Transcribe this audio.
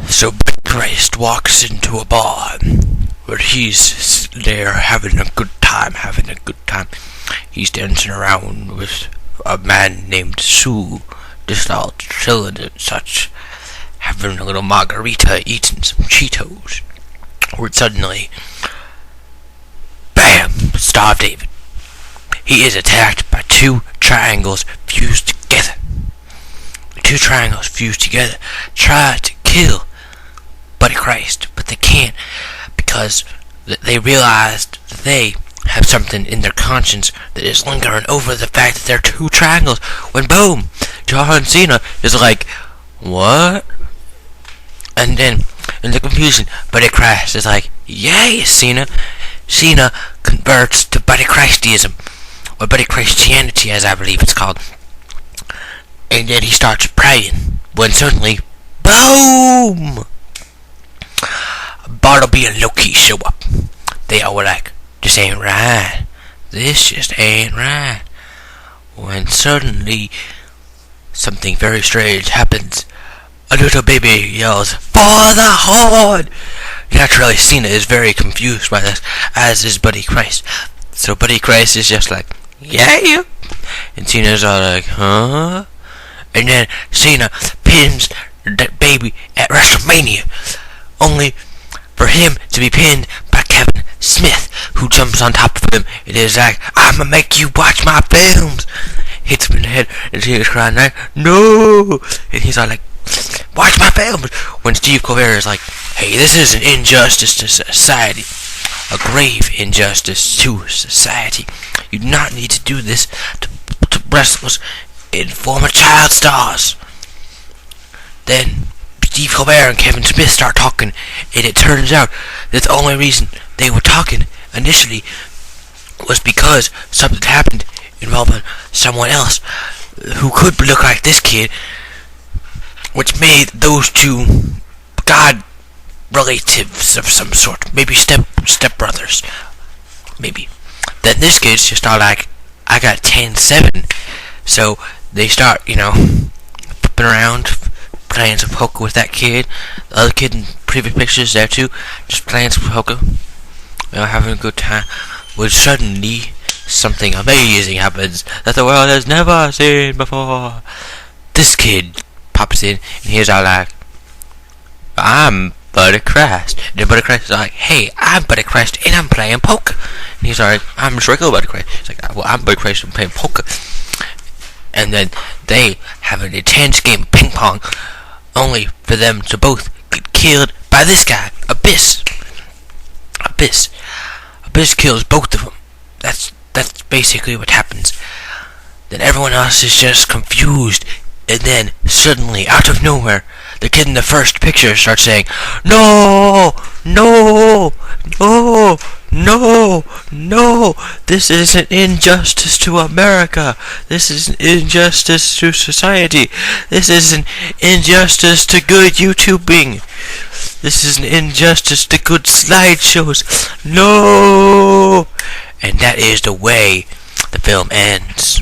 So Christ walks into a bar where he's there having a good time. He's dancing around with a man named Sue, just all chilling and such, having a little margarita, eating some Cheetos. Where suddenly, bam! Star of David. He is attacked by two triangles fused together. The two triangles fused together try to kill Buddy Christ, but they can't because they realized that they have something in their conscience that is lingering over the fact that they're two triangles. When boom, John Cena is like, what? And then in the confusion, Buddy Christ is like, yay, Cena. Cena converts to Buddy Christiism, or Buddy Christianity, as I believe it's called. And then he starts praying, when suddenly, boom! Bartleby and Loki show up. They all were like, this ain't right. This just ain't right. When suddenly, something very strange happens. A little baby yells, for the Horde! Naturally, Cena is very confused by this, as is Buddy Christ. So Buddy Christ is just like, yeah! And Cena's all like, huh? And then Cena pins that baby at WrestleMania, only for him to be pinned by Kevin Smith, who jumps on top of him. It is like, I'ma make you watch my films! Hits him in the head, and Cena's crying like, no! And he's all like, watch my films! When Steve Colbert is like, hey, this is an injustice to society. A grave injustice to society. You do not need to do this to wrestlers and former child stars. Then Steve Colbert and Kevin Smith start talking, and it turns out that the only reason they were talking initially was because something happened involving someone else who could look like this kid, which made those two god relatives of some sort, maybe step brothers, maybe. Then this kid's just all like, I got 10-7, so they start, flipping around, playing some poker with that kid. The other kid in previous pictures there too, just playing some poker, having a good time. When suddenly something amazing happens that the world has never seen before. This kid pops in, and he's all like, I'm Buddy Christ. And then Buddy Christ is like, hey, I'm Buddy Christ, and I'm playing poker. And he's like, I'm just regular Buddy Christ. He's like, well, I'm Buddy Christ, and I'm playing poker. And then they have an intense game of ping pong, only for them to both get killed by this guy, Abyss. Abyss kills both of them. That's basically what happens. Then everyone else is just confused. And then, suddenly, out of nowhere, the kid in the first picture starts saying, no, no, no, no, no, this is an injustice to America. This is an injustice to society. This is an injustice to good YouTubing. This is an injustice to good slideshows. No! And that is the way the film ends.